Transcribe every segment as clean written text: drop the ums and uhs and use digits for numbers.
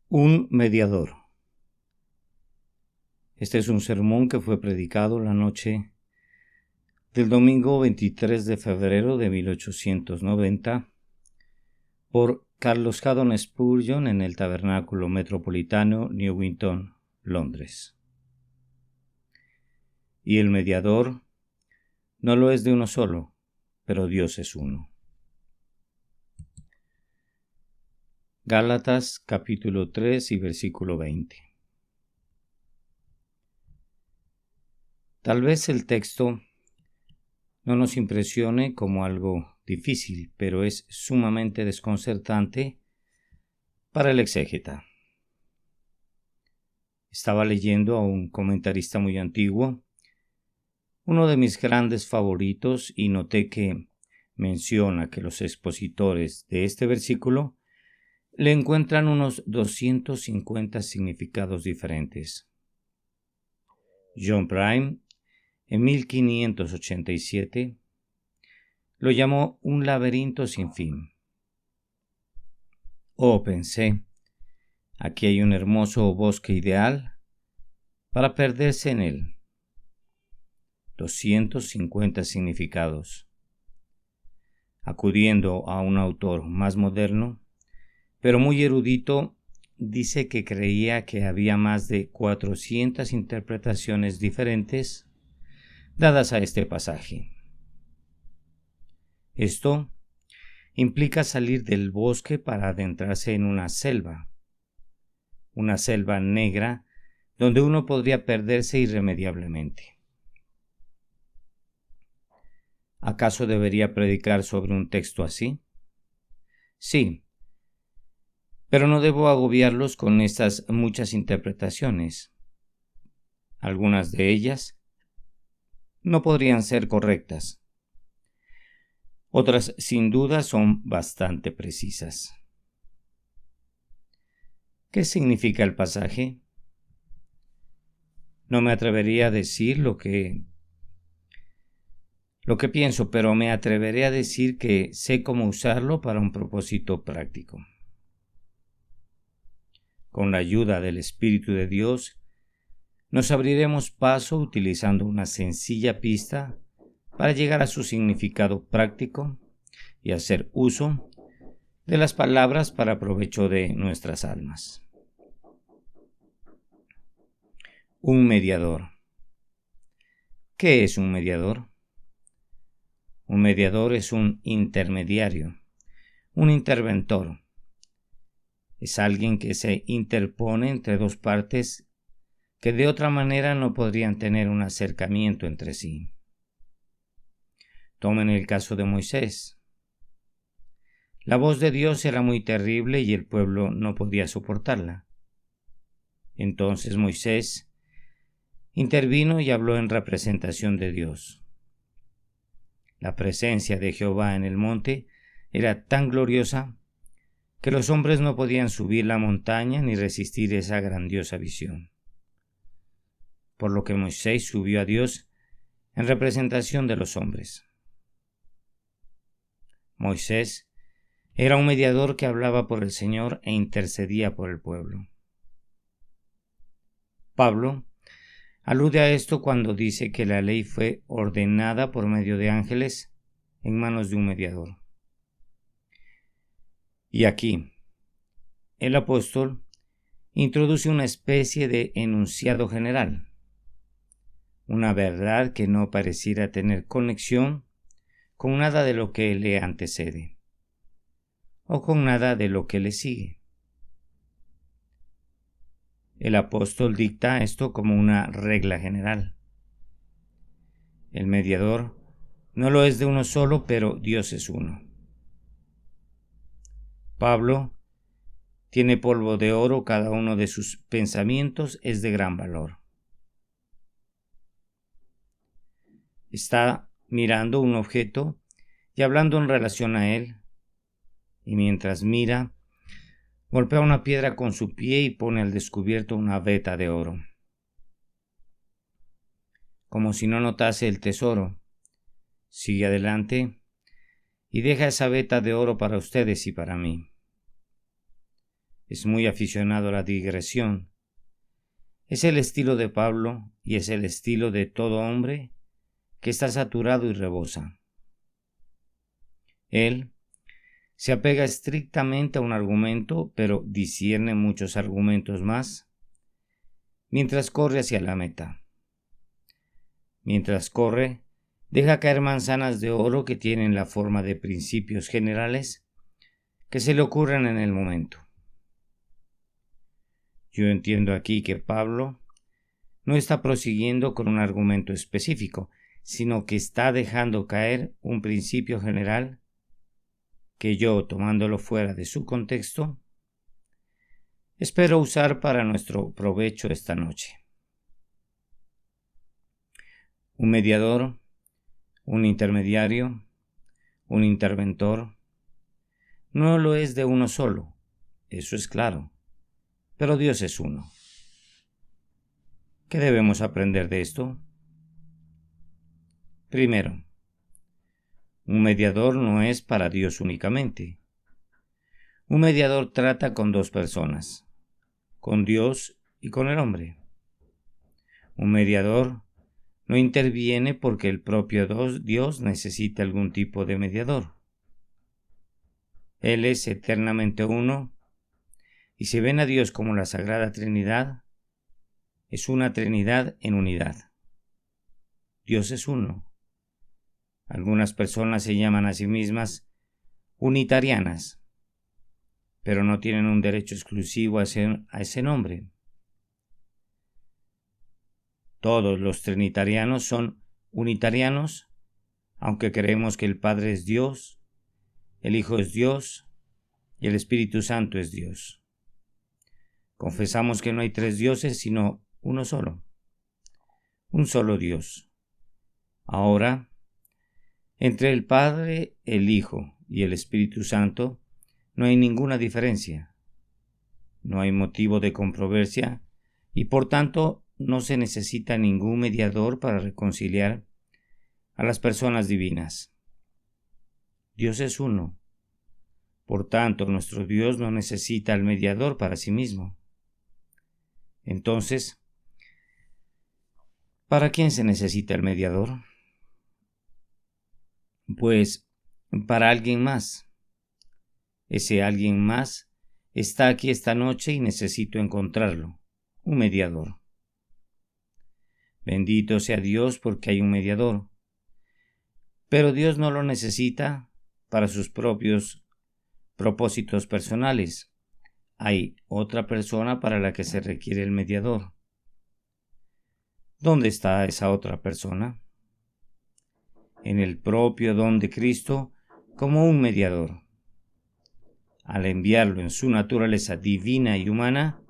Un mediador. Este es un sermón que fue predicado la noche del domingo 23 de febrero de 1890 por Carlos Haddon Spurgeon en el Tabernáculo Metropolitano, Newington, Londres. Y el mediador no lo es de uno solo, pero Dios es uno. Gálatas capítulo 3 y versículo 20. Tal vez el texto no nos impresione como algo difícil, pero es sumamente desconcertante para el exégeta. Estaba leyendo a un comentarista muy antiguo, uno de mis grandes favoritos, y noté que menciona que los expositores de este versículo le encuentran unos 250 significados diferentes. John Prime, en 1587, lo llamó un laberinto sin fin. Oh, pensé, aquí hay un hermoso bosque ideal para perderse en él. 250 significados. Acudiendo a un autor más moderno, pero muy erudito, dice que creía que había más de 400 interpretaciones diferentes dadas a este pasaje. Esto implica salir del bosque para adentrarse en una selva negra donde uno podría perderse irremediablemente. ¿Acaso debería predicar sobre un texto así? Sí, pero no debo agobiarlos con estas muchas interpretaciones. Algunas de ellas no podrían ser correctas. Otras, sin duda, son bastante precisas. ¿Qué significa el pasaje? No me atrevería a decir lo que pienso, pero me atreveré a decir que sé cómo usarlo para un propósito práctico. Con la ayuda del Espíritu de Dios, nos abriremos paso utilizando una sencilla pista para llegar a su significado práctico y hacer uso de las palabras para provecho de nuestras almas. Un mediador. ¿Qué es un mediador? Un mediador es un intermediario, un interventor. Es alguien que se interpone entre dos partes que de otra manera no podrían tener un acercamiento entre sí. Tomen el caso de Moisés. La voz de Dios era muy terrible y el pueblo no podía soportarla. Entonces Moisés intervino y habló en representación de Dios. La presencia de Jehová en el monte era tan gloriosa que los hombres no podían subir la montaña ni resistir esa grandiosa visión. Por lo que Moisés subió a Dios en representación de los hombres. Moisés era un mediador que hablaba por el Señor e intercedía por el pueblo. Pablo alude a esto cuando dice que la ley fue ordenada por medio de ángeles en manos de un mediador. Y aquí, el apóstol introduce una especie de enunciado general, una verdad que no pareciera tener conexión con nada de lo que le antecede, o con nada de lo que le sigue. El apóstol dicta esto como una regla general. El mediador no lo es de uno solo, pero Dios es uno. Pablo tiene polvo de oro, cada uno de sus pensamientos es de gran valor. Está mirando un objeto y hablando en relación a él, y mientras mira, golpea una piedra con su pie y pone al descubierto una veta de oro. Como si no notase el tesoro, sigue adelante y deja esa veta de oro para ustedes y para mí. es muy aficionado a la digresión. Es el estilo de Pablo y es el estilo de todo hombre que está saturado y rebosa. Él se apega estrictamente a un argumento, pero discierne muchos argumentos más, mientras corre hacia la meta. Mientras corre, deja caer manzanas de oro que tienen la forma de principios generales que se le ocurren en el momento. Yo entiendo aquí que Pablo no está prosiguiendo con un argumento específico, sino que está dejando caer un principio general que yo, tomándolo fuera de su contexto, espero usar para nuestro provecho esta noche. Un mediador, un intermediario, un interventor, no lo es de uno solo, eso es claro, pero Dios es uno. ¿Qué debemos aprender de esto? Primero, un mediador no es para Dios únicamente. Un mediador trata con dos personas, con Dios y con el hombre. Un mediador no interviene porque el propio Dios necesita algún tipo de mediador. Él es eternamente uno, y si ven a Dios como la Sagrada Trinidad, es una Trinidad en unidad. Dios es uno. Algunas personas se llaman a sí mismas unitarianas, pero no tienen un derecho exclusivo a ese nombre. Todos los trinitarianos son unitarianos, aunque creemos que el Padre es Dios, el Hijo es Dios y el Espíritu Santo es Dios. Confesamos que no hay tres dioses, sino uno solo, un solo Dios. Ahora, entre el Padre, el Hijo y el Espíritu Santo no hay ninguna diferencia. No hay motivo de controversia y por tanto no se necesita ningún mediador para reconciliar a las personas divinas. Dios es uno. Por tanto, nuestro Dios no necesita al mediador para sí mismo. Entonces, ¿para quién se necesita el mediador? Pues para alguien más. Ese alguien más está aquí esta noche y necesito encontrarlo, un mediador. Bendito sea Dios porque hay un mediador. Pero Dios no lo necesita para sus propios propósitos personales. Hay otra persona para la que se requiere el mediador. ¿Dónde está esa otra persona? En el propio don de Cristo como un mediador. Al enviarlo en su naturaleza divina y humana,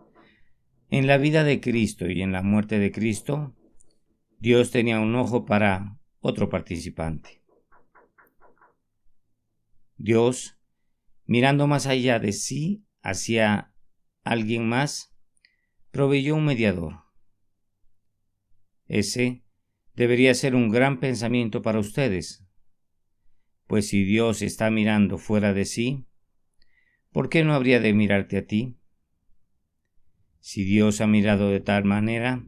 en la vida de Cristo y en la muerte de Cristo, Dios tenía un ojo para otro participante. Dios, mirando más allá de sí, hacia alguien más, proveyó un mediador. Ese debería ser un gran pensamiento para ustedes, pues si Dios está mirando fuera de sí, ¿por qué no habría de mirarte a ti? Si Dios ha mirado de tal manera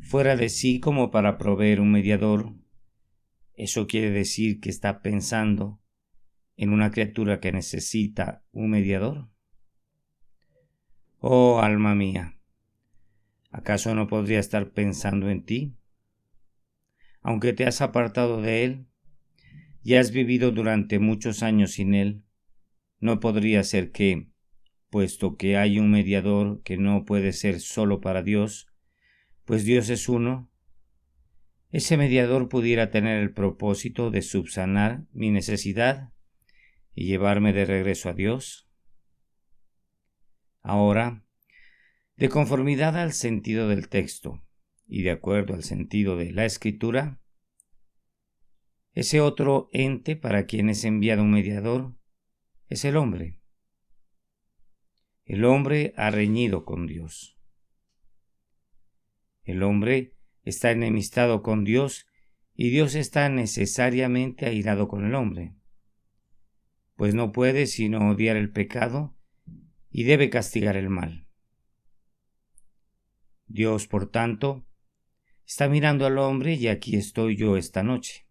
fuera de sí como para proveer un mediador, eso quiere decir que está pensando en una criatura que necesita un mediador. Oh, alma mía, ¿acaso no podría estar pensando en ti? Aunque te has apartado de Él y has vivido durante muchos años sin Él, no podría ser que, puesto que hay un mediador que no puede ser solo para Dios, pues Dios es uno, ese mediador pudiera tener el propósito de subsanar mi necesidad y llevarme de regreso a Dios. Ahora, de conformidad al sentido del texto y de acuerdo al sentido de la Escritura, ese otro ente para quien es enviado un mediador es el hombre. El hombre ha reñido con Dios. El hombre está enemistado con Dios y Dios está necesariamente airado con el hombre, pues no puede sino odiar el pecado y debe castigar el mal. Dios, por tanto, está mirando al hombre y aquí estoy yo esta noche.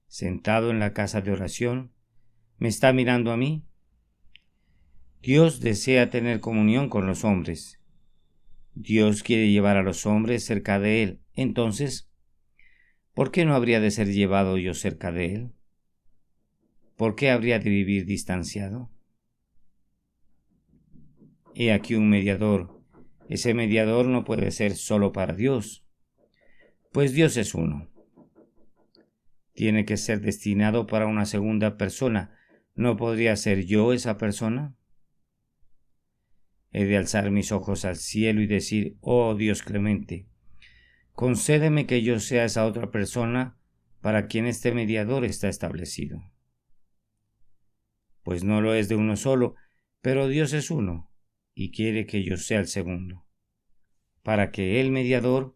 Sentado en la casa de oración, me está mirando a mí. Dios desea tener comunión con los hombres. Dios quiere llevar a los hombres cerca de Él. Entonces, ¿por qué no habría de ser llevado yo cerca de Él? ¿Por qué habría de vivir distanciado? He aquí un mediador. Ese mediador no puede ser solo para Dios, pues Dios es uno. Tiene que ser destinado para una segunda persona. ¿No podría ser yo esa persona? He de alzar mis ojos al cielo y decir: oh Dios clemente, concédeme que yo sea esa otra persona para quien este mediador está establecido. Pues no lo es de uno solo, pero Dios es uno, y quiere que yo sea el segundo, para que el mediador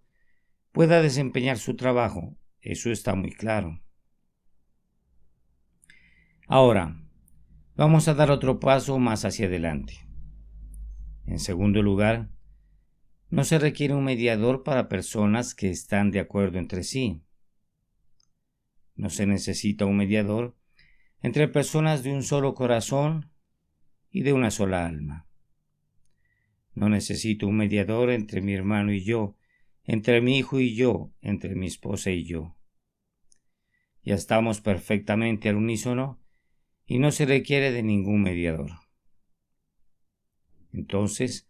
pueda desempeñar su trabajo. Eso está muy claro. Ahora, vamos a dar otro paso más hacia adelante. En segundo lugar, no se requiere un mediador para personas que están de acuerdo entre sí. No se necesita un mediador entre personas de un solo corazón y de una sola alma. No necesito un mediador entre mi hermano y yo, entre mi hijo y yo, entre mi esposa y yo. Ya estamos perfectamente al unísono y no se requiere de ningún mediador. Entonces,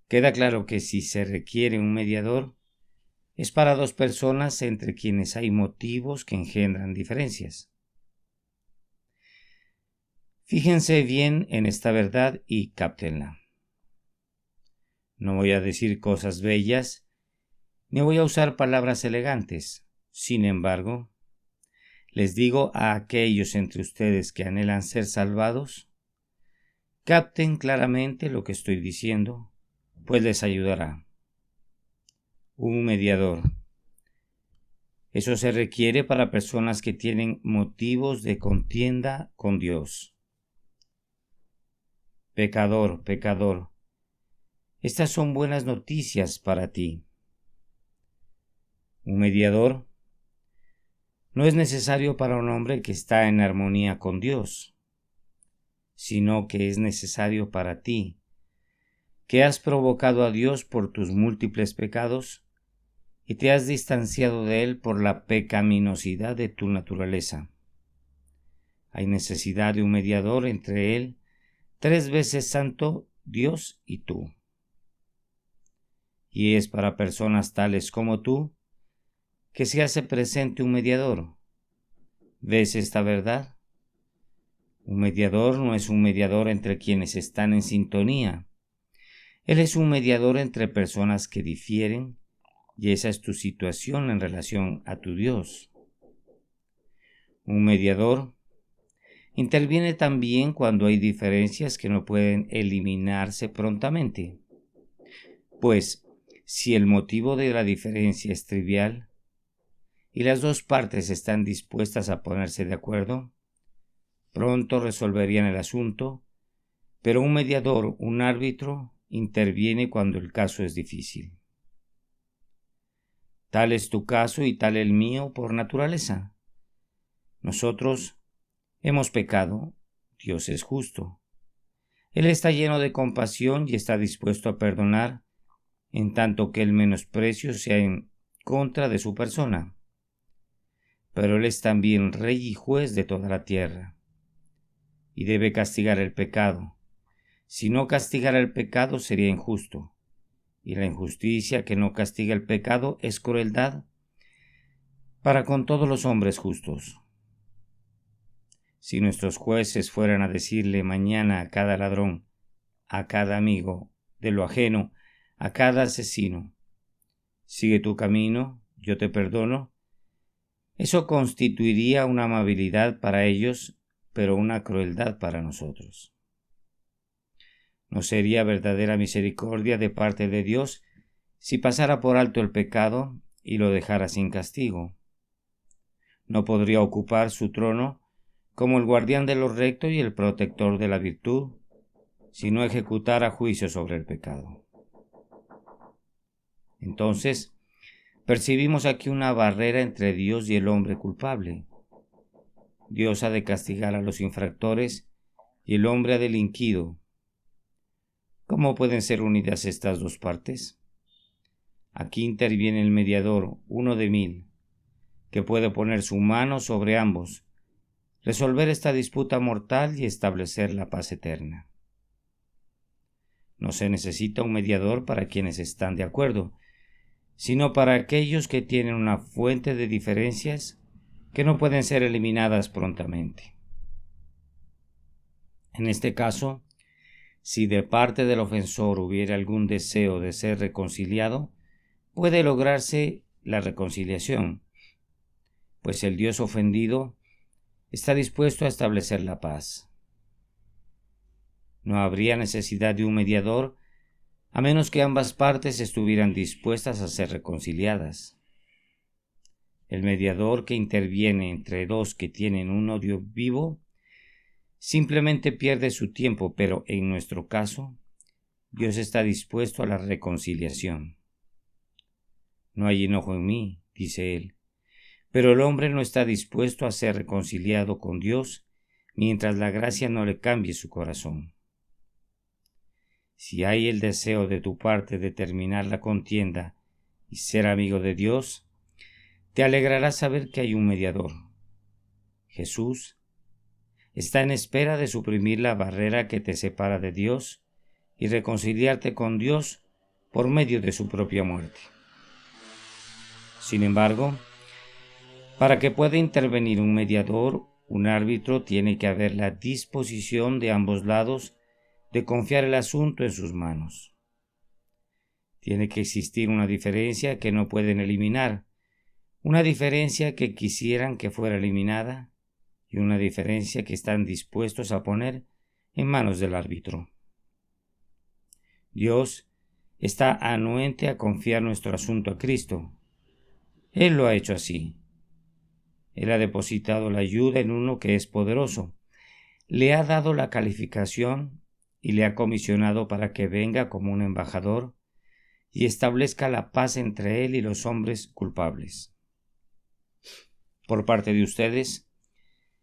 queda claro que si se requiere un mediador, es para dos personas entre quienes hay motivos que engendran diferencias. Fíjense bien en esta verdad y cáptenla. No voy a decir cosas bellas, ni voy a usar palabras elegantes. Sin embargo, les digo a aquellos entre ustedes que anhelan ser salvados: capten claramente lo que estoy diciendo, pues les ayudará. Un mediador. Eso se requiere para personas que tienen motivos de contienda con Dios. Pecador, pecador, estas son buenas noticias para ti. Un mediador no es necesario para un hombre que está en armonía con Dios, sino que es necesario para ti, que has provocado a Dios por tus múltiples pecados y te has distanciado de Él por la pecaminosidad de tu naturaleza. Hay necesidad de un mediador entre Él, 3 veces santo, Dios y tú. Y es para personas tales como tú que se hace presente un mediador. ¿Ves esta verdad? Un mediador no es un mediador entre quienes están en sintonía. Él es un mediador entre personas que difieren, y esa es tu situación en relación a tu Dios. Un mediador interviene también cuando hay diferencias que no pueden eliminarse prontamente. Pues, si el motivo de la diferencia es trivial y las dos partes están dispuestas a ponerse de acuerdo, pronto resolverían el asunto, pero un mediador, un árbitro, interviene cuando el caso es difícil. Tal es tu caso y tal el mío por naturaleza. Nosotros hemos pecado, Dios es justo. Él está lleno de compasión y está dispuesto a perdonar, en tanto que el menosprecio sea en contra de su persona. Pero Él es también Rey y Juez de toda la tierra, y debe castigar el pecado. Si no castigara el pecado sería injusto, y la injusticia que no castiga el pecado es crueldad para con todos los hombres justos. Si nuestros jueces fueran a decirle mañana a cada ladrón, a cada amigo de lo ajeno, a cada asesino: sigue tu camino, yo te perdono, eso constituiría una amabilidad para ellos, pero una crueldad para nosotros. ¿No sería verdadera misericordia de parte de Dios si pasara por alto el pecado y lo dejara sin castigo? ¿No podría ocupar su trono como el guardián de lo recto y el protector de la virtud, sino ejecutara juicio sobre el pecado. Entonces, percibimos aquí una barrera entre Dios y el hombre culpable. Dios ha de castigar a los infractores y el hombre ha delinquido. ¿Cómo pueden ser unidas estas dos partes? Aquí interviene el mediador, uno de 1000, que puede poner su mano sobre ambos, resolver esta disputa mortal y establecer la paz eterna. No se necesita un mediador para quienes están de acuerdo, sino para aquellos que tienen una fuente de diferencias que no pueden ser eliminadas prontamente. En este caso, si de parte del ofensor hubiera algún deseo de ser reconciliado, puede lograrse la reconciliación, pues el Dios ofendido está dispuesto a establecer la paz. No habría necesidad de un mediador a menos que ambas partes estuvieran dispuestas a ser reconciliadas. El mediador que interviene entre dos que tienen un odio vivo simplemente pierde su tiempo, pero en nuestro caso, Dios está dispuesto a la reconciliación. No hay enojo en mí, dice él, pero el hombre no está dispuesto a ser reconciliado con Dios mientras la gracia no le cambie su corazón. Si hay el deseo de tu parte de terminar la contienda y ser amigo de Dios, te alegrará saber que hay un mediador. Jesús está en espera de suprimir la barrera que te separa de Dios y reconciliarte con Dios por medio de su propia muerte. Sin embargo, para que pueda intervenir un mediador, un árbitro, tiene que haber la disposición de ambos lados de confiar el asunto en sus manos. Tiene que existir una diferencia que no pueden eliminar, una diferencia que quisieran que fuera eliminada y una diferencia que están dispuestos a poner en manos del árbitro. Dios está anuente a confiar nuestro asunto a Cristo. Él lo ha hecho así. Él ha depositado la ayuda en uno que es poderoso. Le ha dado la calificación y le ha comisionado para que venga como un embajador y establezca la paz entre él y los hombres culpables. Por parte de ustedes,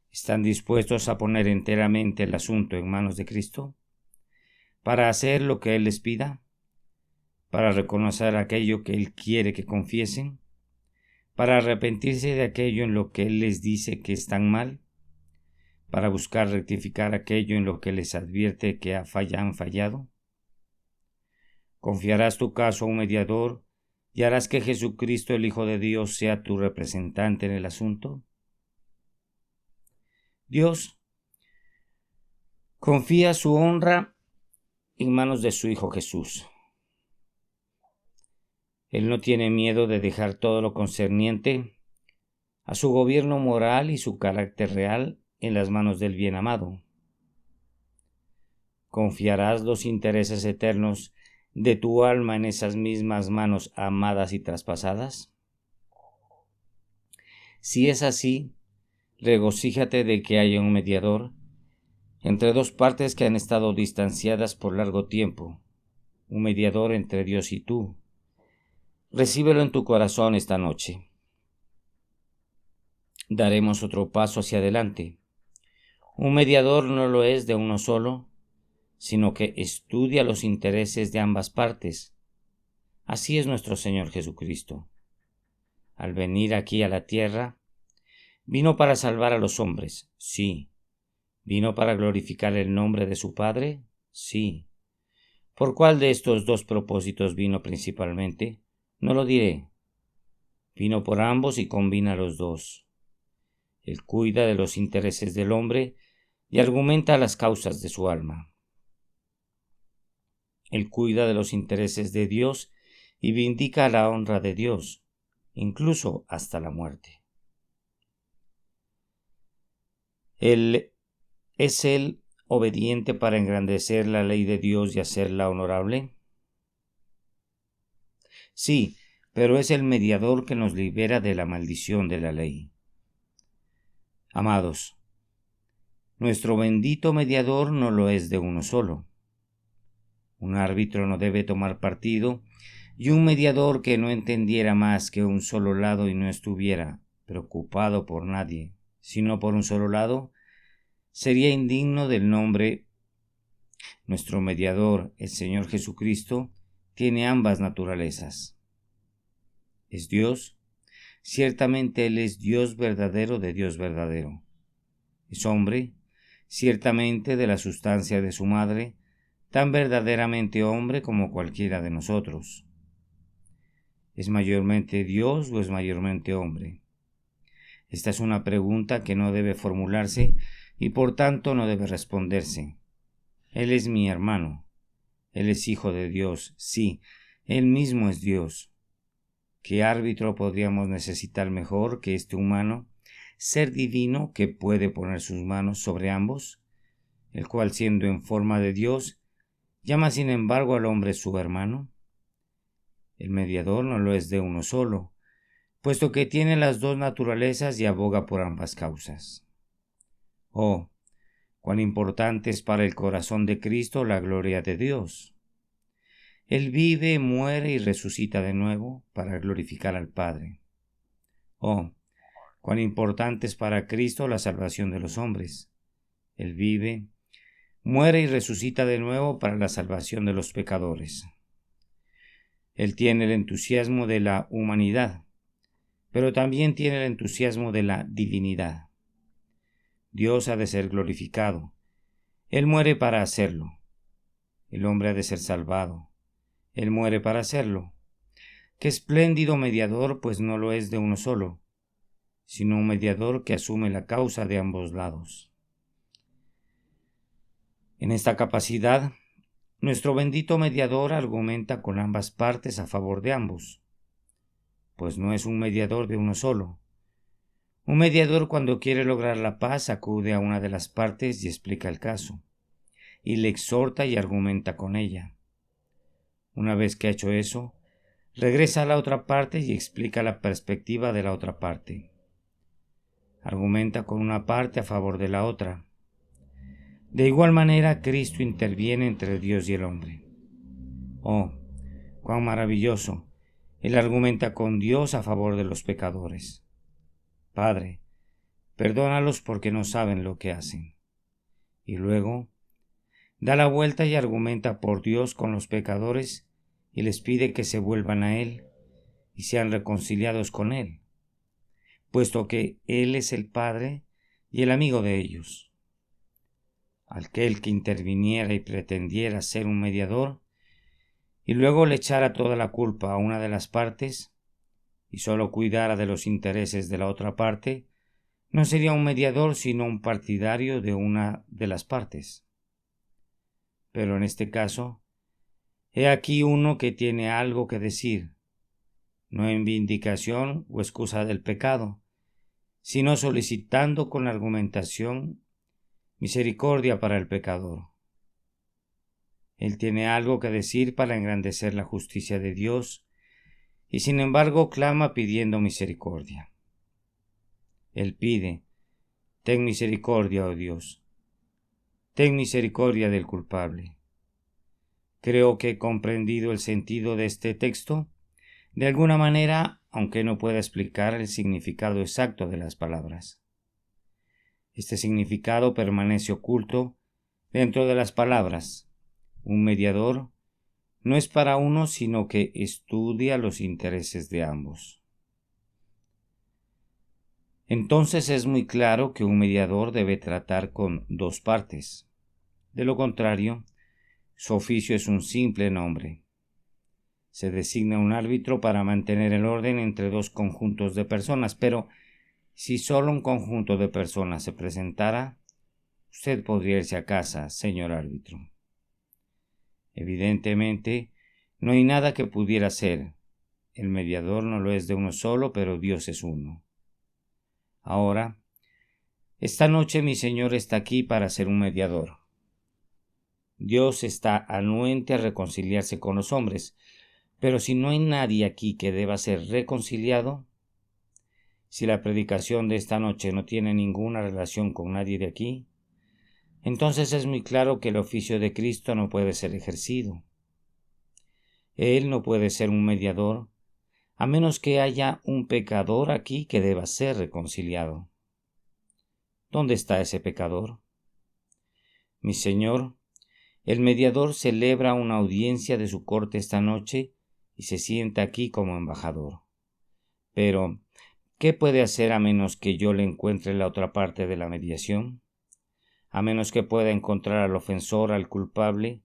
¿están dispuestos a poner enteramente el asunto en manos de Cristo? ¿Para hacer lo que Él les pida? ¿Para reconocer aquello que Él quiere que confiesen? ¿Para arrepentirse de aquello en lo que Él les dice que están mal? ¿Para buscar rectificar aquello en lo que les advierte que han fallado? ¿Confiarás tu caso a un mediador y harás que Jesucristo, el Hijo de Dios, sea tu representante en el asunto? Dios confía su honra en manos de su Hijo Jesús. Él no tiene miedo de dejar todo lo concerniente a su gobierno moral y su carácter real en las manos del bien amado. ¿Confiarás los intereses eternos de tu alma en esas mismas manos amadas y traspasadas? Si es así, regocíjate de que haya un mediador entre dos partes que han estado distanciadas por largo tiempo, un mediador entre Dios y tú. Recíbelo en tu corazón esta noche. Daremos otro paso hacia adelante. Un mediador no lo es de uno solo, sino que estudia los intereses de ambas partes. Así es nuestro Señor Jesucristo. Al venir aquí a la tierra, vino para salvar a los hombres, sí. ¿Vino para glorificar el nombre de su Padre? Sí. ¿Por cuál de estos dos propósitos vino principalmente? No lo diré. Vino por ambos y combina los dos. Él cuida de los intereses del hombre y argumenta las causas de su alma. Él cuida de los intereses de Dios y vindica la honra de Dios, incluso hasta la muerte. ¿Es Él obediente para engrandecer la ley de Dios y hacerla honorable? Sí, pero es el mediador que nos libera de la maldición de la ley. Amados, nuestro bendito mediador no lo es de uno solo, Un árbitro no debe tomar partido, y un mediador que no entendiera más que un solo lado y no estuviera preocupado por nadie, sino por un solo lado, sería indigno del nombre. Nuestro mediador, el Señor Jesucristo, tiene ambas naturalezas. Es Dios, ciertamente Él es Dios verdadero de Dios verdadero. Es hombre, ciertamente de la sustancia de su madre, tan verdaderamente hombre como cualquiera de nosotros. ¿Es mayormente Dios o es mayormente hombre? Esta es una pregunta que no debe formularse y por tanto no debe responderse. Él es mi hermano. Él es hijo de Dios. Sí, Él mismo es Dios. ¿Qué árbitro podríamos necesitar mejor que este humano, ser divino que puede poner sus manos sobre ambos, el cual siendo en forma de Dios, llama sin embargo al hombre su hermano? El mediador no lo es de uno solo, puesto que tiene las dos naturalezas y aboga por ambas causas. Oh, cuán importante es para el corazón de Cristo la gloria de Dios. Él vive, muere y resucita de nuevo para glorificar al Padre. Oh, cuán importante es para Cristo la salvación de los hombres. Él vive, muere y resucita de nuevo para la salvación de los pecadores. Él tiene el entusiasmo de la humanidad, pero también tiene el entusiasmo de la divinidad. Dios ha de ser glorificado. Él muere para hacerlo. El hombre ha de ser salvado. Él muere para hacerlo. Qué espléndido mediador, pues no lo es de uno solo, sino un mediador que asume la causa de ambos lados. En esta capacidad, nuestro bendito mediador argumenta con ambas partes a favor de ambos, pues no es un mediador de uno solo. Un mediador, cuando quiere lograr la paz, acude a una de las partes y explica el caso, y le exhorta y argumenta con ella. Una vez que ha hecho eso, regresa a la otra parte y explica la perspectiva de la otra parte. Argumenta con una parte a favor de la otra. De igual manera, Cristo interviene entre Dios y el hombre. Oh, cuán maravilloso. Él argumenta con Dios a favor de los pecadores. Padre, perdónalos porque no saben lo que hacen. Y luego, da la vuelta y argumenta por Dios con los pecadores y les pide que se vuelvan a Él y sean reconciliados con Él, puesto que Él es el Padre y el amigo de ellos. Aquel que interviniera y pretendiera ser un mediador, y luego le echara toda la culpa a una de las partes, y solo cuidara de los intereses de la otra parte, no sería un mediador sino un partidario de una de las partes. Pero en este caso, he aquí uno que tiene algo que decir, no en vindicación o excusa del pecado, sino solicitando con argumentación misericordia para el pecador. Él tiene algo que decir para engrandecer la justicia de Dios, y sin embargo clama pidiendo misericordia. Él pide, ten misericordia, oh Dios, ten misericordia del culpable. Creo que he comprendido el sentido de este texto, de alguna manera, aunque no pueda explicar el significado exacto de las palabras. Este significado permanece oculto dentro de las palabras. Un mediador no es para uno, sino que estudia los intereses de ambos. Entonces es muy claro que un mediador debe tratar con dos partes. De lo contrario, su oficio es un simple nombre. Se designa un árbitro para mantener el orden entre dos conjuntos de personas, pero si solo un conjunto de personas se presentara, usted podría irse a casa, señor árbitro. Evidentemente, no hay nada que pudiera hacer. El mediador no lo es de uno solo, pero Dios es uno. Ahora, esta noche mi Señor está aquí para ser un mediador. Dios está anuente a reconciliarse con los hombres, pero si no hay nadie aquí que deba ser reconciliado, si la predicación de esta noche no tiene ninguna relación con nadie de aquí, entonces es muy claro que el oficio de Cristo no puede ser ejercido. Él no puede ser un mediador, a menos que haya un pecador aquí que deba ser reconciliado. ¿Dónde está ese pecador? Mi señor, el mediador celebra una audiencia de su corte esta noche y se sienta aquí como embajador. Pero, ¿qué puede hacer a menos que yo le encuentre la otra parte de la mediación? A menos que pueda encontrar al ofensor, al culpable,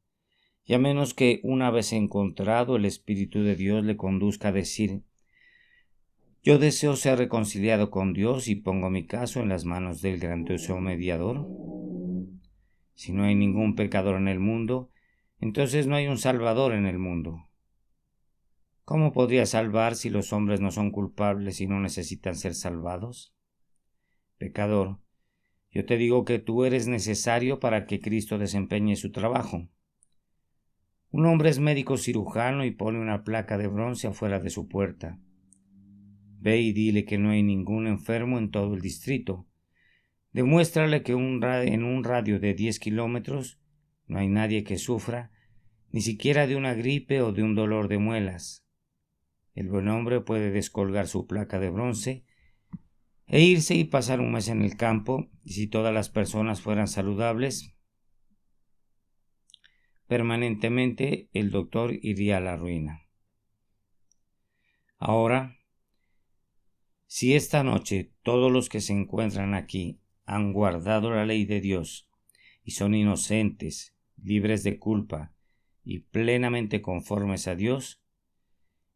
y a menos que, una vez encontrado, el Espíritu de Dios le conduzca a decir: yo deseo ser reconciliado con Dios y pongo mi caso en las manos del grandioso mediador. Si no hay ningún pecador en el mundo, entonces no hay un Salvador en el mundo. ¿Cómo podría salvar si los hombres no son culpables y no necesitan ser salvados? Pecador, yo te digo que tú eres necesario para que Cristo desempeñe su trabajo. Un hombre es médico cirujano y pone una placa de bronce afuera de su puerta. Ve y dile que no hay ningún enfermo en todo el distrito. Demuéstrale que en un radio de 10 kilómetros no hay nadie que sufra, ni siquiera de una gripe o de un dolor de muelas. El buen hombre puede descolgar su placa de bronce e irse y pasar un mes en el campo, y si todas las personas fueran saludables, permanentemente el doctor iría a la ruina. Ahora, si esta noche todos los que se encuentran aquí han guardado la ley de Dios y son inocentes, libres de culpa y plenamente conformes a Dios,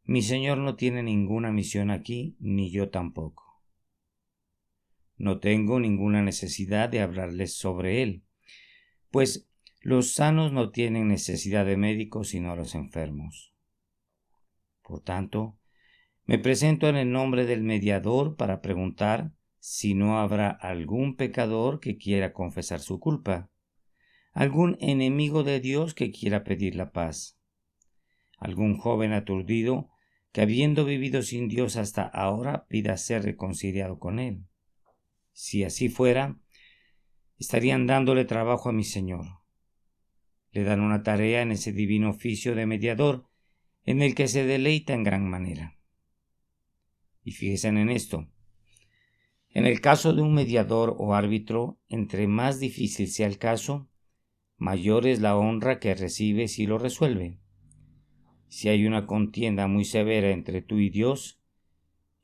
mi Señor no tiene ninguna misión aquí, ni yo tampoco. No tengo ninguna necesidad de hablarles sobre Él, pues los sanos no tienen necesidad de médicos sino los enfermos. Por tanto, me presento en el nombre del mediador para preguntar si no habrá algún pecador que quiera confesar su culpa, algún enemigo de Dios que quiera pedir la paz, algún joven aturdido que habiendo vivido sin Dios hasta ahora pida ser reconciliado con Él. Si así fuera, estarían dándole trabajo a mi Señor. Le dan una tarea en ese divino oficio de mediador en el que se deleita en gran manera. Y fíjense en esto. En el caso de un mediador o árbitro, entre más difícil sea el caso, mayor es la honra que recibe si lo resuelve. Si hay una contienda muy severa entre tú y Dios,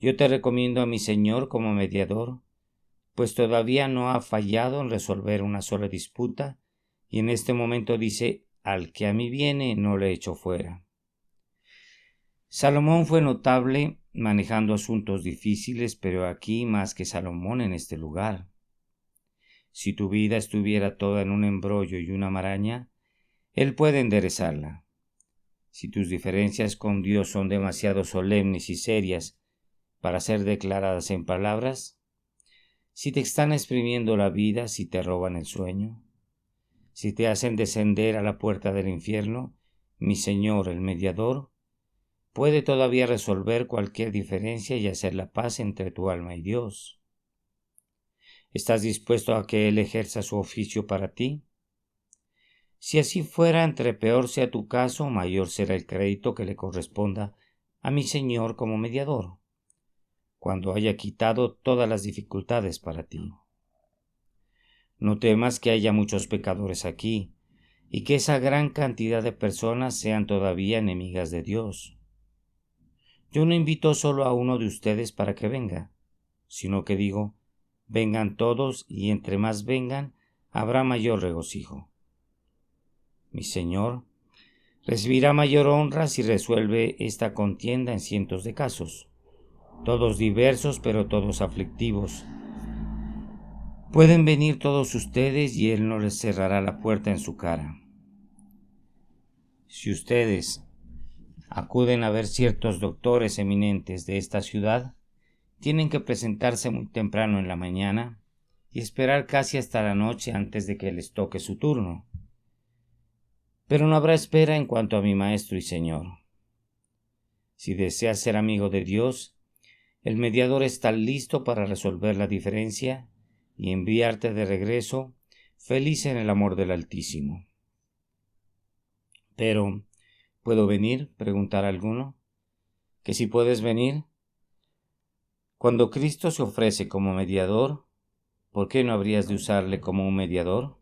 yo te recomiendo a mi Señor como mediador, pues todavía no ha fallado en resolver una sola disputa, y en este momento dice: al que a mí viene no le echo fuera. Salomón fue notable manejando asuntos difíciles, pero aquí más que Salomón en este lugar. Si tu vida estuviera toda en un embrollo y una maraña, Él puede enderezarla. Si tus diferencias con Dios son demasiado solemnes y serias para ser declaradas en palabras, si te están exprimiendo la vida, si te roban el sueño, si te hacen descender a la puerta del infierno, mi Señor, el mediador, puede todavía resolver cualquier diferencia y hacer la paz entre tu alma y Dios. ¿Estás dispuesto a que Él ejerza su oficio para ti? Si así fuera, entre peor sea tu caso, mayor será el crédito que le corresponda a mi Señor como mediador, cuando haya quitado todas las dificultades para ti. No temas que haya muchos pecadores aquí, y que esa gran cantidad de personas sean todavía enemigas de Dios. Yo no invito solo a uno de ustedes para que venga, sino que digo: vengan todos, y entre más vengan, habrá mayor regocijo. Mi Señor recibirá mayor honra si resuelve esta contienda en cientos de casos, todos diversos pero todos aflictivos. Pueden venir todos ustedes y Él no les cerrará la puerta en su cara. Si ustedes acuden a ver ciertos doctores eminentes de esta ciudad, tienen que presentarse muy temprano en la mañana y esperar casi hasta la noche antes de que les toque su turno. Pero no habrá espera en cuanto a mi Maestro y Señor. Si deseas ser amigo de Dios, el mediador está listo para resolver la diferencia y enviarte de regreso feliz en el amor del Altísimo. Pero, ¿Puedo venir?, preguntará alguno. ¿Que si puedes venir? Cuando Cristo se ofrece como mediador, ¿por qué no habrías de usarle como un mediador?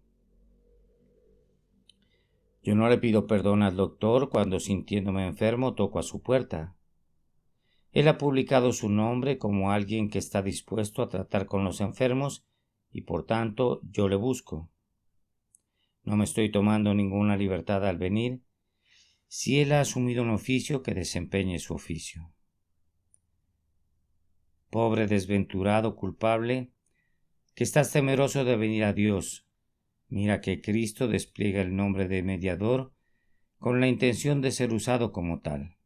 Yo no le pido perdón al doctor cuando, sintiéndome enfermo, toco a su puerta. Él ha publicado su nombre como alguien que está dispuesto a tratar con los enfermos y por tanto yo le busco. No me estoy tomando ninguna libertad al venir. Si él ha asumido un oficio, que desempeñe su oficio. Pobre desventurado culpable, que estás temeroso de venir a Dios. Mira que Cristo despliega el nombre de mediador con la intención de ser usado como tal.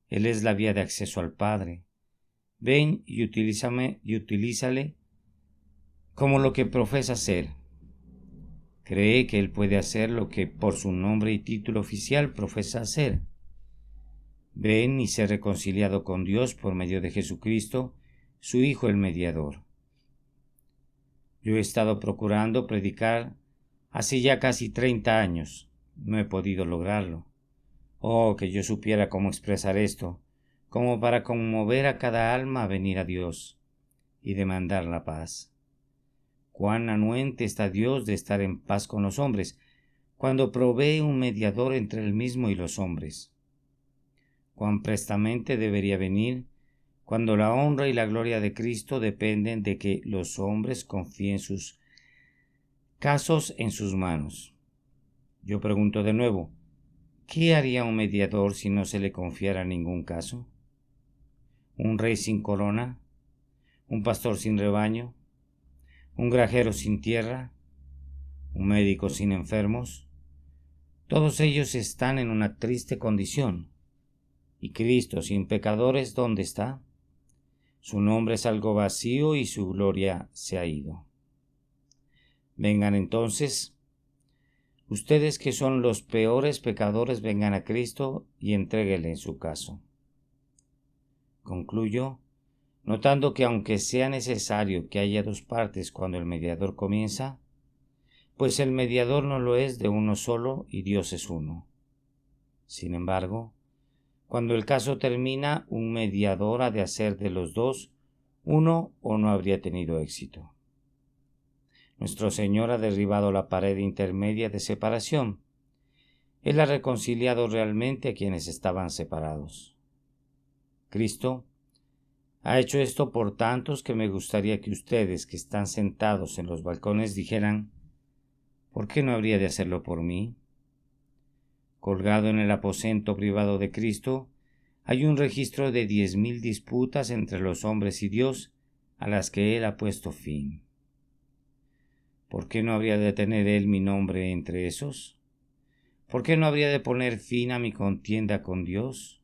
Él es la vía de acceso al Padre. Ven y utilízale como lo que profesa ser. Cree que Él puede hacer lo que por su nombre y título oficial profesa hacer. Ven y sé reconciliado con Dios por medio de Jesucristo, su Hijo el Mediador. Yo he estado procurando predicar hace ya casi 30 años. No he podido lograrlo. Oh, que yo supiera cómo expresar esto, como para conmover a cada alma a venir a Dios y demandar la paz. Cuán anuente está Dios de estar en paz con los hombres, cuando provee un mediador entre él mismo y los hombres. Cuán prestamente debería venir, cuando la honra y la gloria de Cristo dependen de que los hombres confíen sus casos en sus manos. Yo pregunto de nuevo, ¿qué haría un mediador si no se le confiara ningún caso? ¿Un rey sin corona? ¿Un pastor sin rebaño? ¿Un granjero sin tierra? ¿Un médico sin enfermos? Todos ellos están en una triste condición. ¿Y Cristo sin pecadores dónde está? Su nombre es algo vacío y su gloria se ha ido. Vengan entonces, ustedes que son los peores pecadores, vengan a Cristo y entréguenle en su caso. Concluyo notando que aunque sea necesario que haya dos partes cuando el mediador comienza, pues el mediador no lo es de uno solo y Dios es uno. Sin embargo, cuando el caso termina, un mediador ha de hacer de los dos uno o no habría tenido éxito. Nuestro Señor ha derribado la pared intermedia de separación. Él ha reconciliado realmente a quienes estaban separados. Cristo ha hecho esto por tantos que me gustaría que ustedes que están sentados en los balcones dijeran, ¿por qué no habría de hacerlo por mí? Colgado en el aposento privado de Cristo, hay un registro de 10,000 disputas entre los hombres y Dios a las que Él ha puesto fin. ¿Por qué no habría de tener Él mi nombre entre esos? ¿Por qué no habría de poner fin a mi contienda con Dios?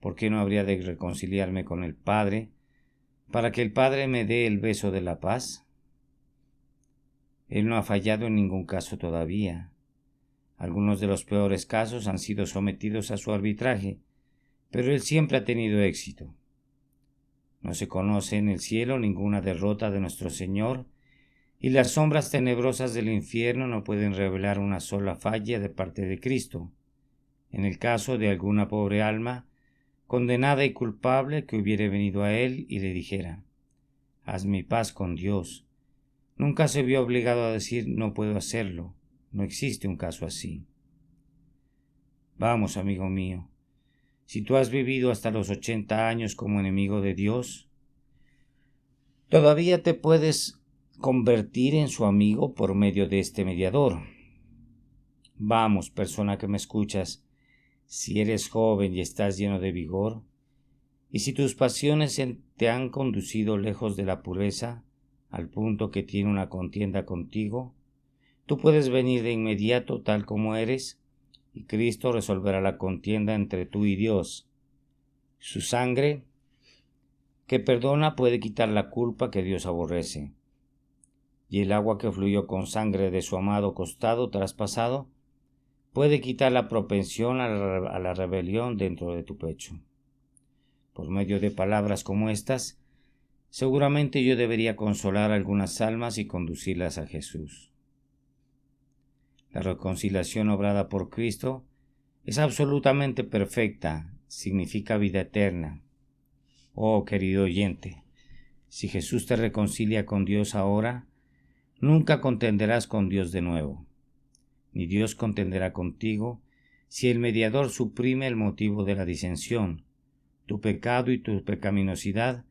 ¿Por qué no habría de reconciliarme con el Padre, para que el Padre me dé el beso de la paz? Él no ha fallado en ningún caso todavía. Algunos de los peores casos han sido sometidos a su arbitraje, pero Él siempre ha tenido éxito. No se conoce en el cielo ninguna derrota de nuestro Señor, y las sombras tenebrosas del infierno no pueden revelar una sola falla de parte de Cristo. En el caso de alguna pobre alma, condenada y culpable, que hubiere venido a Él y le dijera, haz mi paz con Dios, nunca se vio obligado a decir, no puedo hacerlo. No existe un caso así. Vamos, amigo mío, si tú has vivido hasta los 80 años como enemigo de Dios, todavía te puedes convertir en su amigo por medio de este mediador. Vamos, persona que me escuchas, si eres joven y estás lleno de vigor, y si tus pasiones te han conducido lejos de la pureza, al punto que tiene una contienda contigo, tú puedes venir de inmediato tal como eres, y Cristo resolverá la contienda entre tú y Dios. Su sangre, que perdona, puede quitar la culpa que Dios aborrece. Y el agua que fluyó con sangre de su amado costado traspasado puede quitar la propensión a la rebelión dentro de tu pecho. Por medio de palabras como estas, seguramente yo debería consolar a algunas almas y conducirlas a Jesús. La reconciliación obrada por Cristo es absolutamente perfecta, significa vida eterna. Oh, querido oyente, si Jesús te reconcilia con Dios ahora, nunca contenderás con Dios de nuevo, ni Dios contenderá contigo si el mediador suprime el motivo de la disensión. Tu pecado y tu pecaminosidad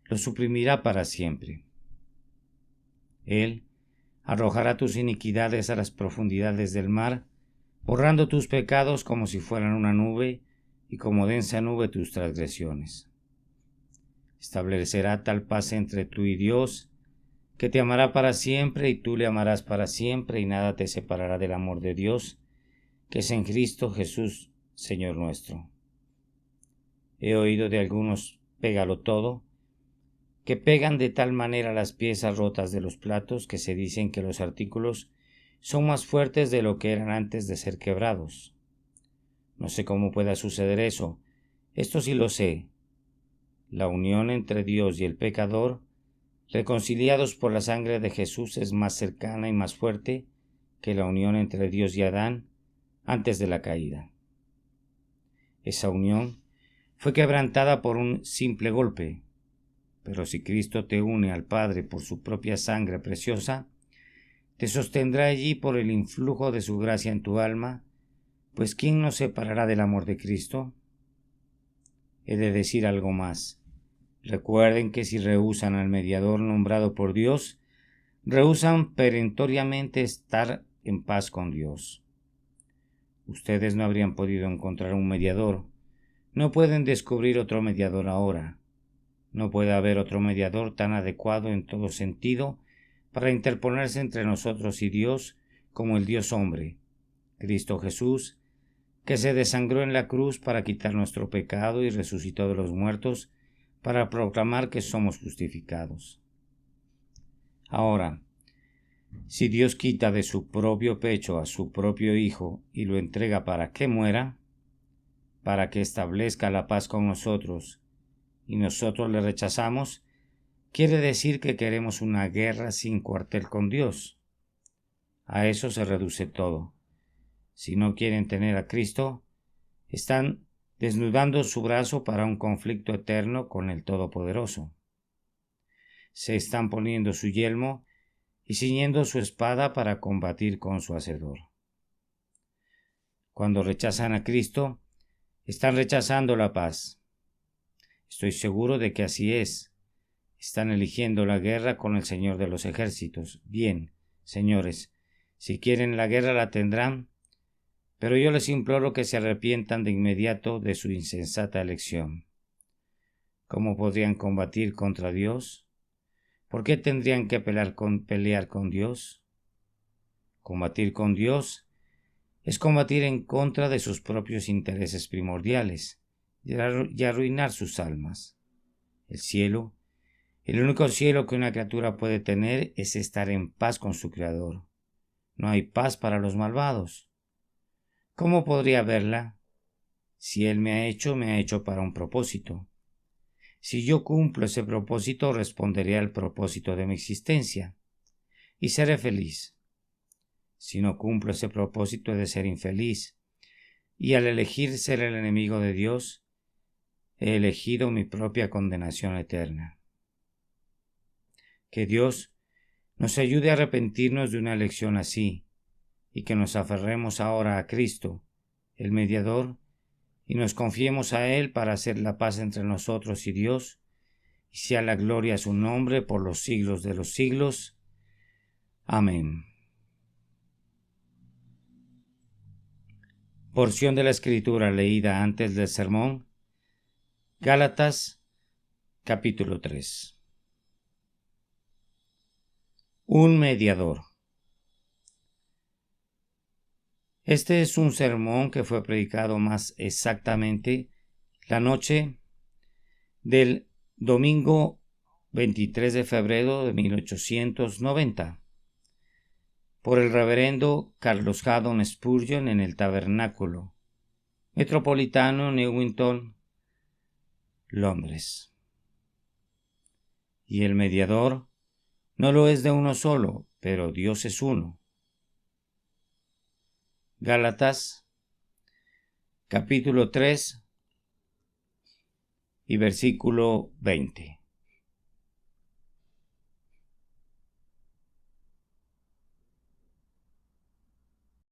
lo suprimirá para siempre. Él arrojará tus iniquidades a las profundidades del mar, borrando tus pecados como si fueran una nube y como densa nube tus transgresiones. Establecerá tal paz entre tú y Dios, que te amará para siempre y tú le amarás para siempre, y nada te separará del amor de Dios, que es en Cristo Jesús, Señor nuestro. He oído de algunos, pégalo todo, que pegan de tal manera las piezas rotas de los platos que se dicen que los artículos son más fuertes de lo que eran antes de ser quebrados. No sé cómo pueda suceder eso. Esto sí lo sé. La unión entre Dios y el pecador, reconciliados por la sangre de Jesús, es más cercana y más fuerte que la unión entre Dios y Adán antes de la caída. Esa unión fue quebrantada por un simple golpe, pero si Cristo te une al Padre por su propia sangre preciosa, te sostendrá allí por el influjo de su gracia en tu alma, pues ¿quién nos separará del amor de Cristo? He de decir algo más. Recuerden que si rehúsan al mediador nombrado por Dios, rehúsan perentoriamente estar en paz con Dios. Ustedes no habrían podido encontrar un mediador. No pueden descubrir otro mediador ahora. No puede haber otro mediador tan adecuado en todo sentido para interponerse entre nosotros y Dios como el Dios hombre, Cristo Jesús, que se desangró en la cruz para quitar nuestro pecado y resucitó de los muertos para proclamar que somos justificados. Ahora, si Dios quita de su propio pecho a su propio Hijo y lo entrega para que muera, para que establezca la paz con nosotros, y nosotros le rechazamos, quiere decir que queremos una guerra sin cuartel con Dios. A eso se reduce todo. Si no quieren tener a Cristo, están desnudando su brazo para un conflicto eterno con el Todopoderoso. Se están poniendo su yelmo y ciñendo su espada para combatir con su Hacedor. Cuando rechazan a Cristo, están rechazando la paz. Estoy seguro de que así es. Están eligiendo la guerra con el Señor de los ejércitos. Bien, señores, si quieren la guerra la tendrán, pero yo les imploro que se arrepientan de inmediato de su insensata elección. ¿Cómo podrían combatir contra Dios? ¿Por qué tendrían que pelear con Dios? Combatir con Dios es combatir en contra de sus propios intereses primordiales y arruinar sus almas. El cielo, el único cielo que una criatura puede tener, es estar en paz con su Creador. No hay paz para los malvados. ¿Cómo podría haberla? Si Él me ha hecho para un propósito. Si yo cumplo ese propósito, responderé al propósito de mi existencia y seré feliz. Si no cumplo ese propósito, he de ser infeliz, y al elegir ser el enemigo de Dios, he elegido mi propia condenación eterna. Que Dios nos ayude a arrepentirnos de una elección así, y que nos aferremos ahora a Cristo, el mediador, y nos confiemos a Él para hacer la paz entre nosotros y Dios, y sea la gloria a su nombre por los siglos de los siglos. Amén. Porción de la Escritura leída antes del sermón, Gálatas, capítulo 3. Un mediador. Este es un sermón que fue predicado más exactamente la noche del domingo 23 de febrero de 1890 por el reverendo Carlos Haddon Spurgeon en el Tabernáculo Metropolitano, Newington, Londres. Y el mediador no lo es de uno solo, pero Dios es uno. Gálatas capítulo 3 y versículo 20.